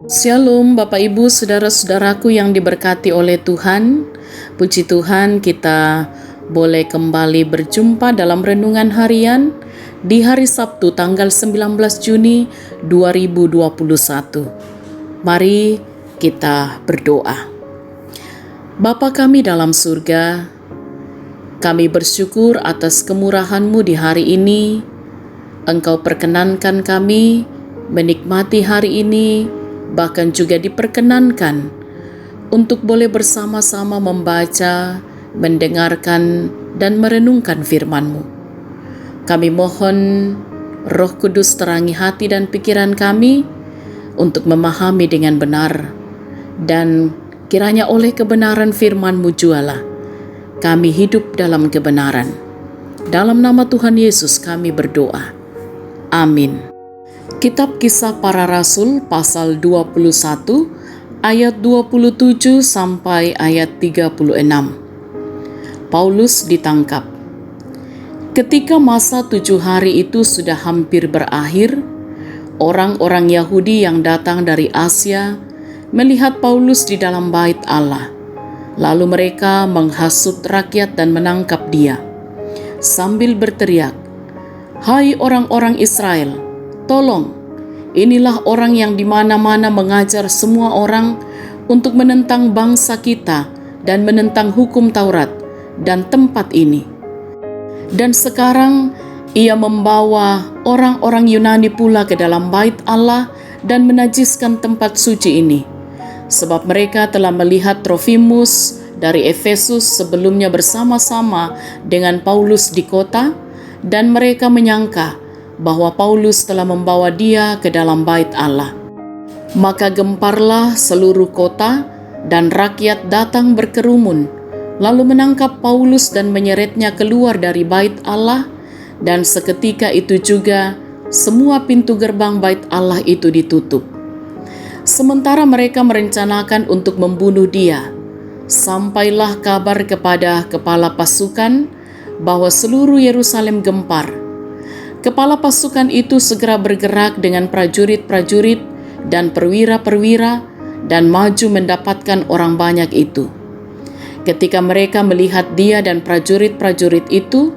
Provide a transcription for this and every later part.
Shalom Bapak Ibu Saudara-saudaraku yang diberkati oleh Tuhan. Puji Tuhan kita boleh kembali berjumpa dalam renungan harian di hari Sabtu tanggal 19 Juni 2021. Mari kita berdoa. Bapa kami dalam surga, kami bersyukur atas kemurahan-Mu di hari ini. Engkau perkenankan kami menikmati hari ini, bahkan juga diperkenankan untuk boleh bersama-sama membaca, mendengarkan, dan merenungkan firman-Mu. Kami mohon Roh Kudus terangi hati dan pikiran kami untuk memahami dengan benar, dan kiranya oleh kebenaran firman-Mu jualah kami hidup dalam kebenaran. Dalam nama Tuhan Yesus kami berdoa. Amin. Kitab Kisah Para Rasul pasal 21 ayat 27 sampai ayat 36. Paulus ditangkap. Ketika masa 7 hari itu sudah hampir berakhir, orang-orang Yahudi yang datang dari Asia melihat Paulus di dalam bait Allah. Lalu mereka menghasut rakyat dan menangkap dia, sambil berteriak, "Hai orang-orang Israel! Tolong, inilah orang yang di mana-mana mengajar semua orang untuk menentang bangsa kita dan menentang hukum Taurat dan tempat ini. Dan sekarang ia membawa orang-orang Yunani pula ke dalam bait Allah dan menajiskan tempat suci ini. Sebab mereka telah melihat Trofimus dari Efesus sebelumnya bersama-sama dengan Paulus di kota, dan mereka menyangka bahwa Paulus telah membawa dia ke dalam bait Allah. Maka gemparlah seluruh kota dan rakyat datang berkerumun, lalu menangkap Paulus dan menyeretnya keluar dari bait Allah, dan seketika itu juga semua pintu gerbang bait Allah itu ditutup. Sementara mereka merencanakan untuk membunuh dia, sampailah kabar kepada kepala pasukan bahwa seluruh Yerusalem gempar. Kepala pasukan itu segera bergerak dengan prajurit-prajurit dan perwira-perwira dan maju mendapatkan orang banyak itu. Ketika mereka melihat dia dan prajurit-prajurit itu,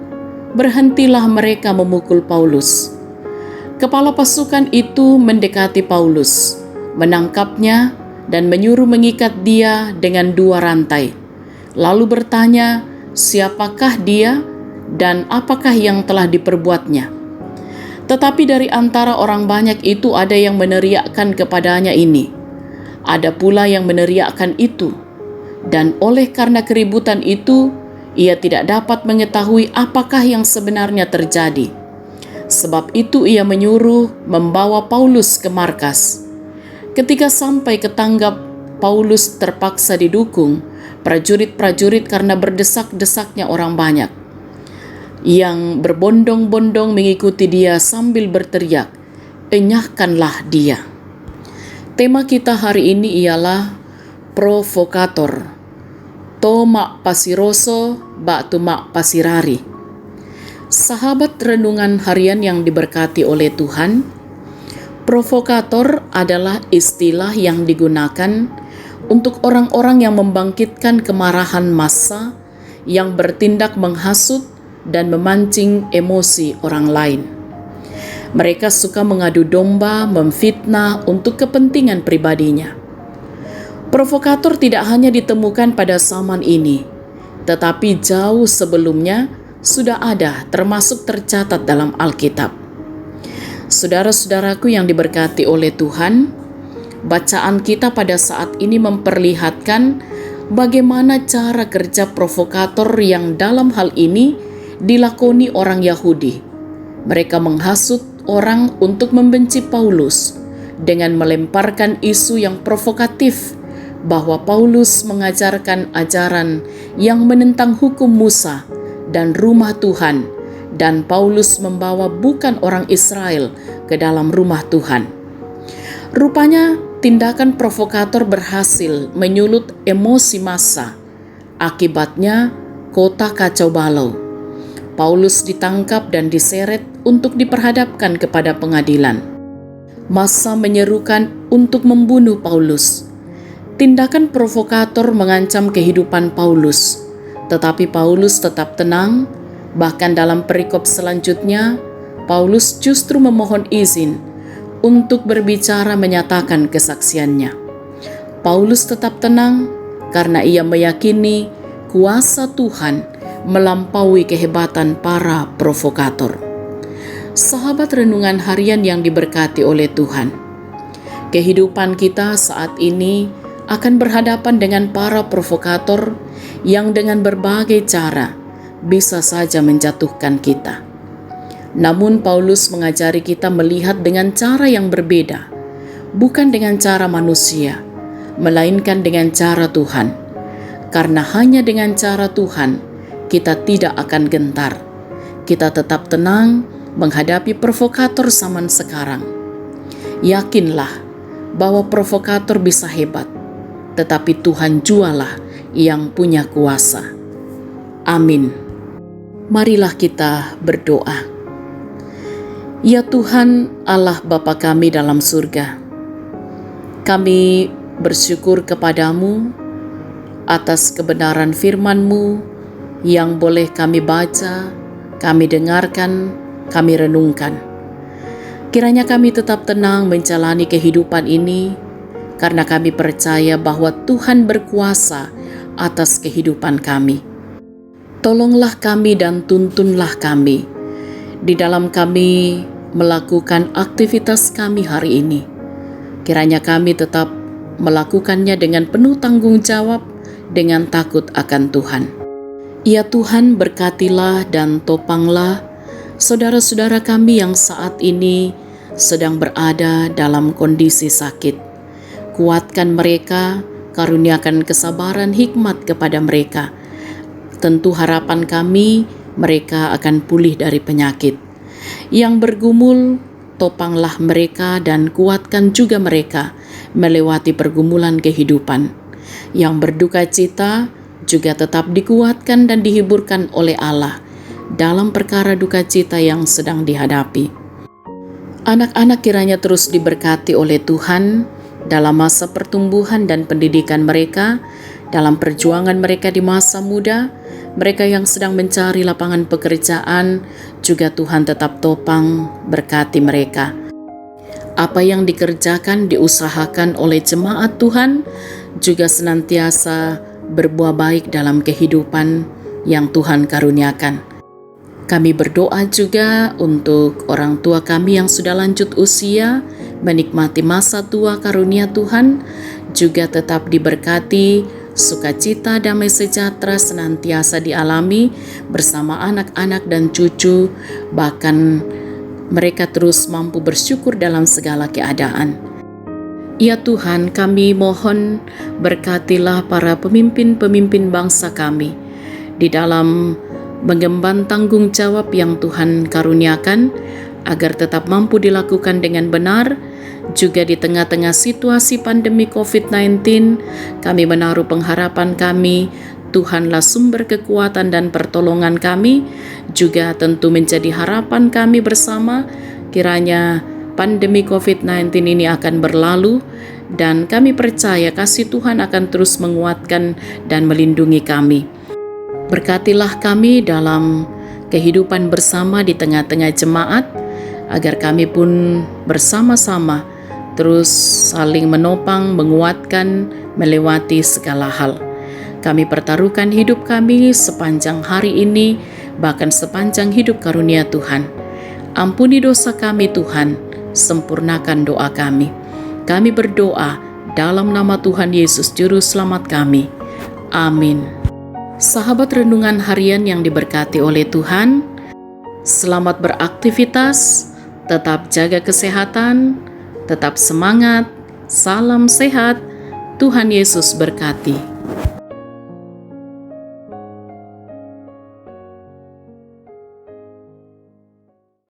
berhentilah mereka memukul Paulus. Kepala pasukan itu mendekati Paulus, menangkapnya dan menyuruh mengikat dia dengan 2 rantai. Lalu bertanya, siapakah dia dan apakah yang telah diperbuatnya? Tetapi dari antara orang banyak itu ada yang meneriakkan kepadanya ini, ada pula yang meneriakkan itu, dan oleh karena keributan itu, ia tidak dapat mengetahui apakah yang sebenarnya terjadi. Sebab itu ia menyuruh membawa Paulus ke markas. Ketika sampai ke tanggap, Paulus terpaksa didukung prajurit-prajurit karena berdesak-desaknya orang banyak, yang berbondong-bondong mengikuti dia sambil berteriak, "Enyahkanlah dia." Tema kita hari ini ialah provokator. To mak pasiroso, bak tu mak pasirari. Sahabat renungan harian yang diberkati oleh Tuhan, provokator adalah istilah yang digunakan untuk orang-orang yang membangkitkan kemarahan massa, yang bertindak menghasut dan memancing emosi orang lain. Mereka suka mengadu domba, memfitnah untuk kepentingan pribadinya. Provokator tidak hanya ditemukan pada zaman ini, tetapi jauh sebelumnya sudah ada, termasuk tercatat dalam Alkitab. Saudara-saudaraku yang diberkati oleh Tuhan, bacaan kita pada saat ini memperlihatkan bagaimana cara kerja provokator yang dalam hal ini dilakoni orang Yahudi. Mereka menghasut orang untuk membenci Paulus dengan melemparkan isu yang provokatif bahwa Paulus mengajarkan ajaran yang menentang hukum Musa dan rumah Tuhan, dan Paulus membawa bukan orang Israel ke dalam rumah Tuhan. Rupanya tindakan provokator berhasil menyulut emosi massa. Akibatnya kota kacau balau. Paulus ditangkap dan diseret untuk diperhadapkan kepada pengadilan. Massa menyerukan untuk membunuh Paulus. Tindakan provokator mengancam kehidupan Paulus, tetapi Paulus tetap tenang. Bahkan dalam perikop selanjutnya, Paulus justru memohon izin untuk berbicara menyatakan kesaksiannya. Paulus tetap tenang karena ia meyakini kuasa Tuhan melampaui kehebatan para provokator. Sahabat renungan harian yang diberkati oleh Tuhan, kehidupan kita saat ini akan berhadapan dengan para provokator yang dengan berbagai cara bisa saja menjatuhkan kita. Namun Paulus mengajari kita melihat dengan cara yang berbeda, bukan dengan cara manusia, melainkan dengan cara Tuhan. Karena hanya dengan cara Tuhan, kita tidak akan gentar. Kita tetap tenang menghadapi provokator zaman sekarang. Yakinlah bahwa provokator bisa hebat, tetapi Tuhan jualah yang punya kuasa. Amin. Marilah kita berdoa. Ya Tuhan Allah Bapa kami dalam surga, kami bersyukur kepadamu atas kebenaran firman-Mu yang boleh kami baca, kami dengarkan, kami renungkan. Kiranya kami tetap tenang menjalani kehidupan ini, karena kami percaya bahwa Tuhan berkuasa atas kehidupan kami. Tolonglah kami dan tuntunlah kami di dalam kami melakukan aktivitas kami hari ini. Kiranya kami tetap melakukannya dengan penuh tanggung jawab, dengan takut akan Tuhan. Ya Tuhan, berkatilah dan topanglah saudara-saudara kami yang saat ini sedang berada dalam kondisi sakit. Kuatkan mereka, karuniakan kesabaran hikmat kepada mereka. Tentu harapan kami mereka akan pulih dari penyakit. Yang bergumul, topanglah mereka dan kuatkan juga mereka melewati pergumulan kehidupan. Yang berduka cita juga tetap dikuatkan dan dihiburkan oleh Allah dalam perkara duka cita yang sedang dihadapi. Anak-anak kiranya terus diberkati oleh Tuhan dalam masa pertumbuhan dan pendidikan mereka, dalam perjuangan mereka di masa muda. Mereka yang sedang mencari lapangan pekerjaan, juga Tuhan tetap topang, berkati mereka. Apa yang dikerjakan, diusahakan oleh jemaat Tuhan, juga senantiasa berbuah baik dalam kehidupan yang Tuhan karuniakan. Kami berdoa juga untuk orang tua kami yang sudah lanjut usia, menikmati masa tua karunia Tuhan, juga tetap diberkati, sukacita, damai sejahtera senantiasa dialami bersama anak-anak dan cucu, bahkan mereka terus mampu bersyukur dalam segala keadaan. Ya Tuhan, kami mohon berkatilah para pemimpin-pemimpin bangsa kami di dalam mengemban tanggung jawab yang Tuhan karuniakan, agar tetap mampu dilakukan dengan benar. Juga di tengah-tengah situasi pandemi COVID-19, kami menaruh pengharapan kami, Tuhanlah sumber kekuatan dan pertolongan kami, juga tentu menjadi harapan kami bersama. Kiranya pandemi COVID-19 ini akan berlalu, dan kami percaya kasih Tuhan akan terus menguatkan dan melindungi kami. Berkatilah kami dalam kehidupan bersama di tengah-tengah jemaat, agar kami pun bersama-sama terus saling menopang, menguatkan, melewati segala hal. Kami pertaruhkan hidup kami sepanjang hari ini, bahkan sepanjang hidup karunia Tuhan. Ampuni dosa kami Tuhan, sempurnakan doa kami. Kami berdoa dalam nama Tuhan Yesus Juru Selamat kami. Amin. Sahabat renungan harian yang diberkati oleh Tuhan, selamat beraktivitas, tetap jaga kesehatan, tetap semangat, salam sehat, Tuhan Yesus berkati.